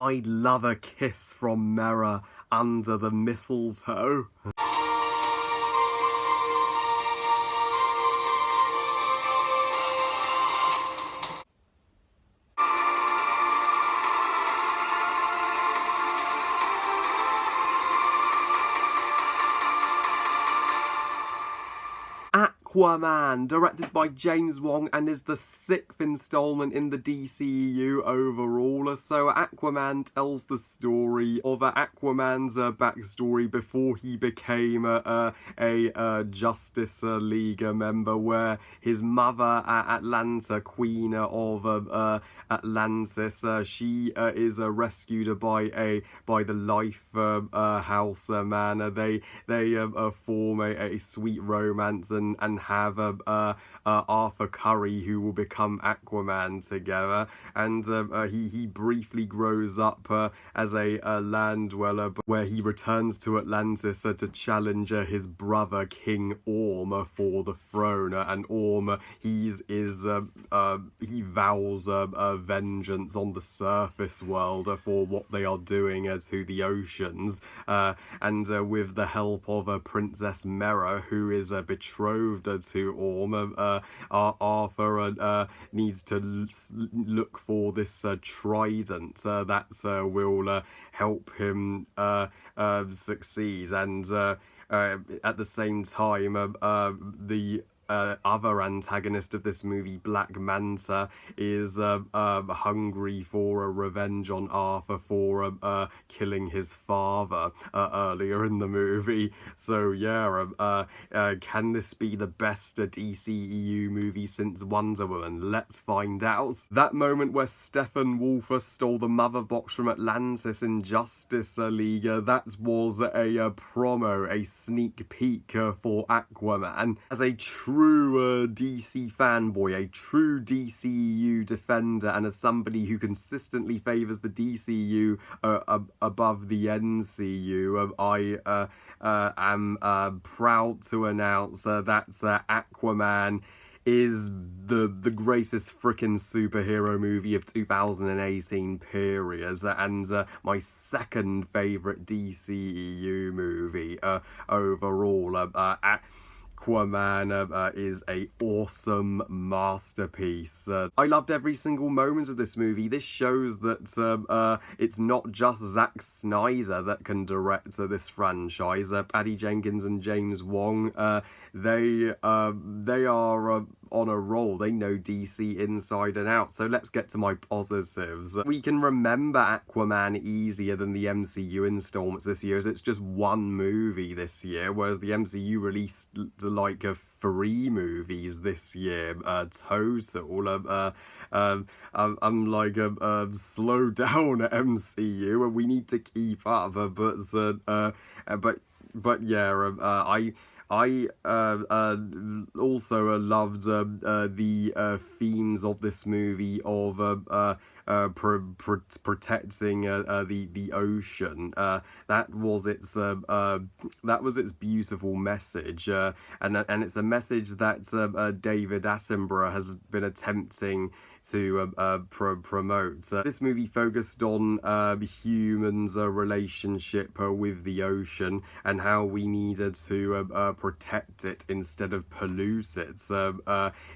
I'd love a kiss from Mera under the mistletoe. Aquaman, directed by James Wong, and is the 6th installment in the DCEU overall. So Aquaman tells the story of Aquaman's backstory before he became a Justice League member, where his mother, Atlanta, Queen of Atlantis, she is rescued by the Life House man. They form a sweet romance and have Arthur Curry, who will become Aquaman, together, and he briefly grows up as a land dweller, where he returns to Atlantis to challenge his brother King Orm for the throne, and Orm he vows vengeance on the surface world for what they are doing to the oceans, and with the help of Princess Mera, who is betrothed to Orm, Arthur needs to look for this trident that will help him succeed, and at the same time the other antagonist of this movie, Black Manta, is hungry for a revenge on Arthur for killing his father earlier in the movie. So yeah, can this be the best DCEU movie since Wonder Woman? Let's find out. That moment where Stephen Wolfer stole the mother box from Atlantis in Justice League, that was a promo, a sneak peek for Aquaman. As a true DC fanboy, a true DCEU defender, and as somebody who consistently favours the DCU above the NCU, I am proud to announce that Aquaman is the greatest frickin' superhero movie of 2018, period, and my second favourite DCEU movie overall. Aquaman is a awesome masterpiece. I loved every single moment of this movie. This shows that it's not just Zack Snyder that can direct this franchise. Patty Jenkins and James Wong, they are on a roll. They know DC inside and out. So let's get to my positives. We can remember Aquaman easier than the MCU installments this year, as it's just one movie this year, whereas the MCU released like 3 movies this year total. I'm like slow down MCU, and we need to keep up. But yeah, I also loved the themes of this movie of protecting the ocean. That was its beautiful message, and it's a message that David Attenborough has been attempting to promote. This movie focused on humans' relationship with the ocean, and how we needed to protect it instead of pollute it.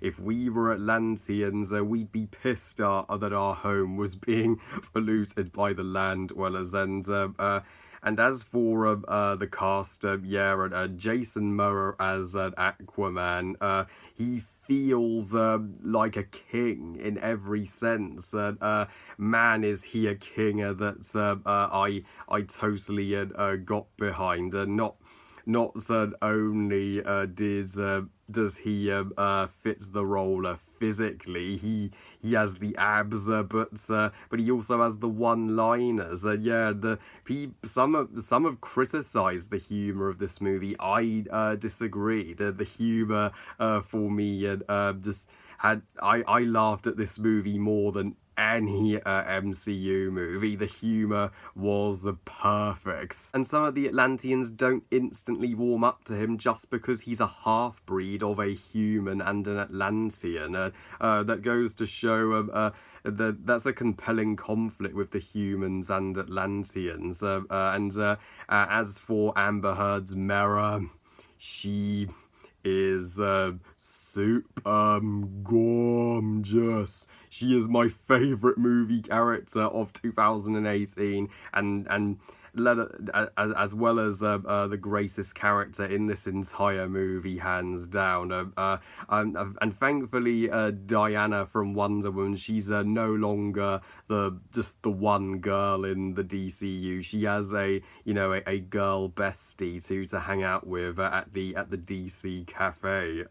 If we were Atlanteans, we'd be pissed that our home was being polluted by the land dwellers. And as for the cast, Jason Momoa as Aquaman, he feels like a king in every sense. Man, is he a king that I totally got behind. Not only does he fits the role physically, he has the abs, but he also has the one-liners. Some have criticized the humor of this movie. I disagree. The humor for me just had I laughed at this movie more than any MCU movie. The humour was perfect. And some of the Atlanteans don't instantly warm up to him just because he's a half-breed of a human and an Atlantean. That goes to show that's a compelling conflict with the humans and Atlanteans. As for Amber Heard's Mera, she is super gorgeous. She is my favorite movie character of 2018, and as well as the greatest character in this entire movie, hands down. And thankfully, Diana from Wonder Woman, she's no longer just the one girl in the DCU. She has a girl bestie to hang out with at the DC cafe.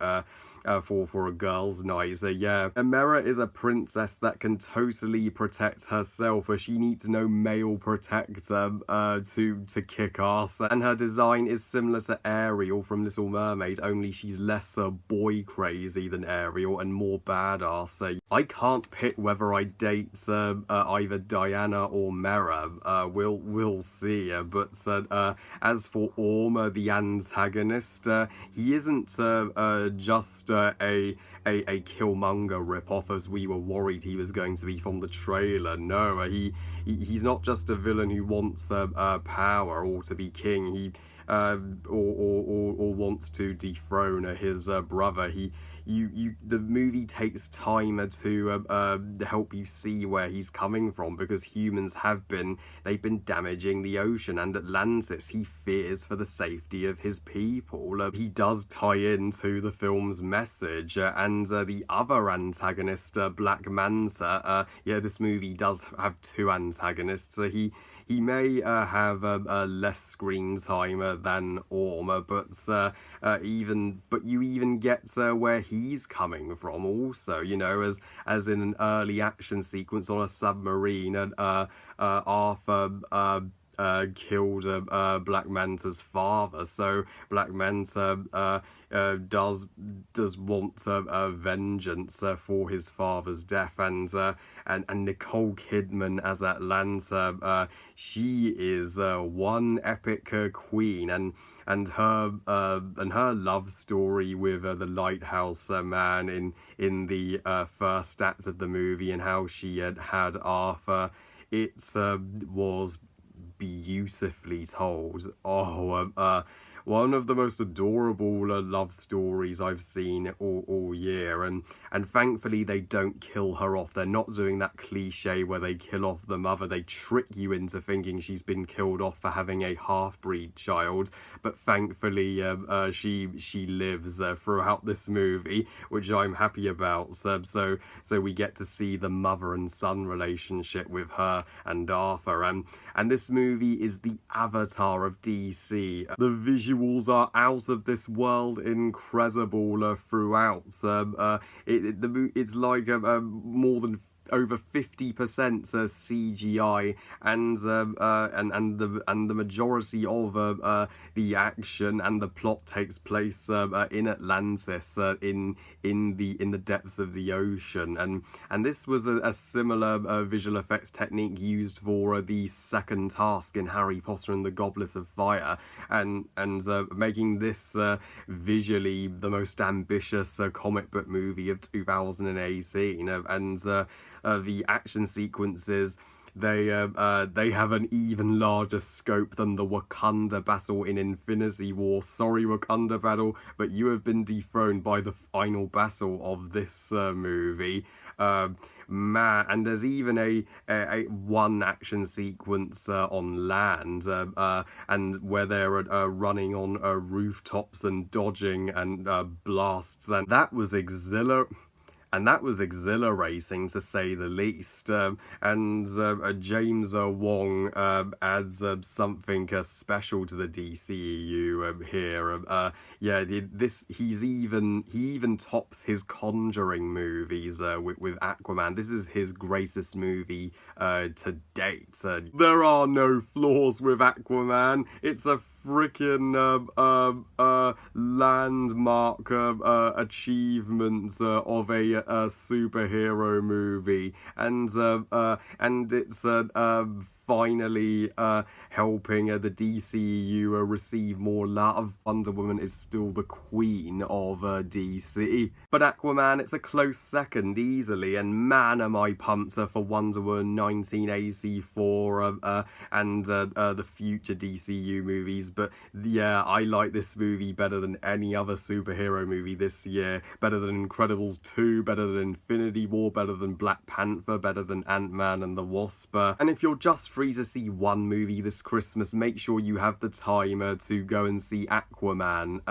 For a girls' night. So yeah, Mera is a princess that can totally protect herself, but she needs no male protector to kick ass. And her design is similar to Ariel from Little Mermaid, only she's less boy crazy than Ariel and more badass. So I can't pick whether I date either Diana or Mera. We'll see. But as for Orma, the antagonist, he isn't just a Killmonger ripoff as we were worried he was going to be from the trailer. No, he's not just a villain who wants power or to be king. He or wants to dethrone his brother. The movie takes time to help you see where he's coming from, because humans they've been damaging the ocean and Atlantis. He fears for the safety of his people. He does tie into the film's message, and the other antagonist, Black Manta. This movie does have two antagonists. He may have less screen time than Orma, but you even get where he's coming from also, as in an early action sequence on a submarine, and Arthur killed Black Manta's father, so Black Manta does want vengeance for his father's death, and Nicole Kidman as Atlanta, she is one epic queen, and her love story with the lighthouse man in the first act of the movie, and how she had Arthur, it was beautifully told. One of the most adorable love stories I've seen all year, and thankfully they don't kill her off. They're not doing that cliche where they kill off the mother. They trick you into thinking she's been killed off for having a half-breed child, but thankfully she lives throughout this movie, which I'm happy about. So we get to see the mother and son relationship with her and Arthur, and this movie is the avatar of DC. The visuals are out of this world, incredible throughout. It's like more than over 50% CGI, and the majority of the action and the plot takes place in Atlantis, in the depths of the ocean, and this was a similar visual effects technique used for the second task in Harry Potter and the Goblet of Fire, and making this visually the most ambitious comic book movie of 2018, and the action sequences, they have an even larger scope than the Wakanda battle in Infinity War. Sorry, Wakanda battle, but you have been dethroned by the final battle of this movie. Man, and there's even a one action sequence on land, and where they're running on rooftops and dodging and blasts, and that was exhilarating to say the least. James Wong adds something special to the DCEU here. He even tops his Conjuring movies with Aquaman. This is his greatest movie to date. There are no flaws with Aquaman. It's a freaking landmark achievement of a superhero movie, and it's finally helping the DCEU receive more love. Wonder Woman is still the queen of DC. But Aquaman, it's a close second easily, and man am I pumped for Wonder Woman 1984 and the future DCU movies. But yeah, I like this movie better than any other superhero movie this year. Better than Incredibles 2, better than Infinity War, better than Black Panther, better than Ant-Man and the Wasp. And if you're just free to see one movie this Christmas, make sure you have the time to go and see Aquaman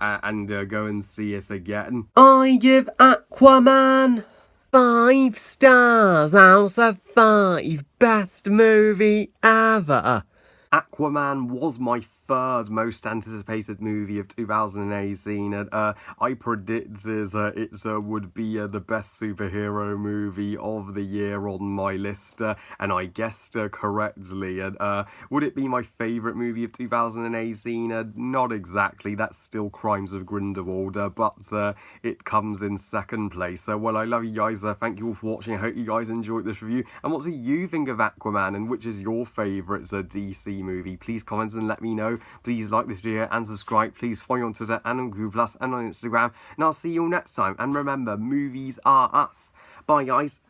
and go and see it again. I give Aquaman 5 stars out of 5. Best movie ever. Aquaman was my third most anticipated movie of 2018, and I predicted it would be the best superhero movie of the year on my list, and I guessed correctly. And would it be my favourite movie of 2018? Not exactly, that's still Crimes of Grindelwald, but it comes in second place. Well, I love you guys, thank you all for watching, I hope you guys enjoyed this review, and what do you think of Aquaman, and which is your favourite DC movie? Please comment and let me know. Please like this video and subscribe. Please follow me on Twitter and on Google+ and on Instagram. And I'll see you all next time. And remember, movies are us. Bye, guys.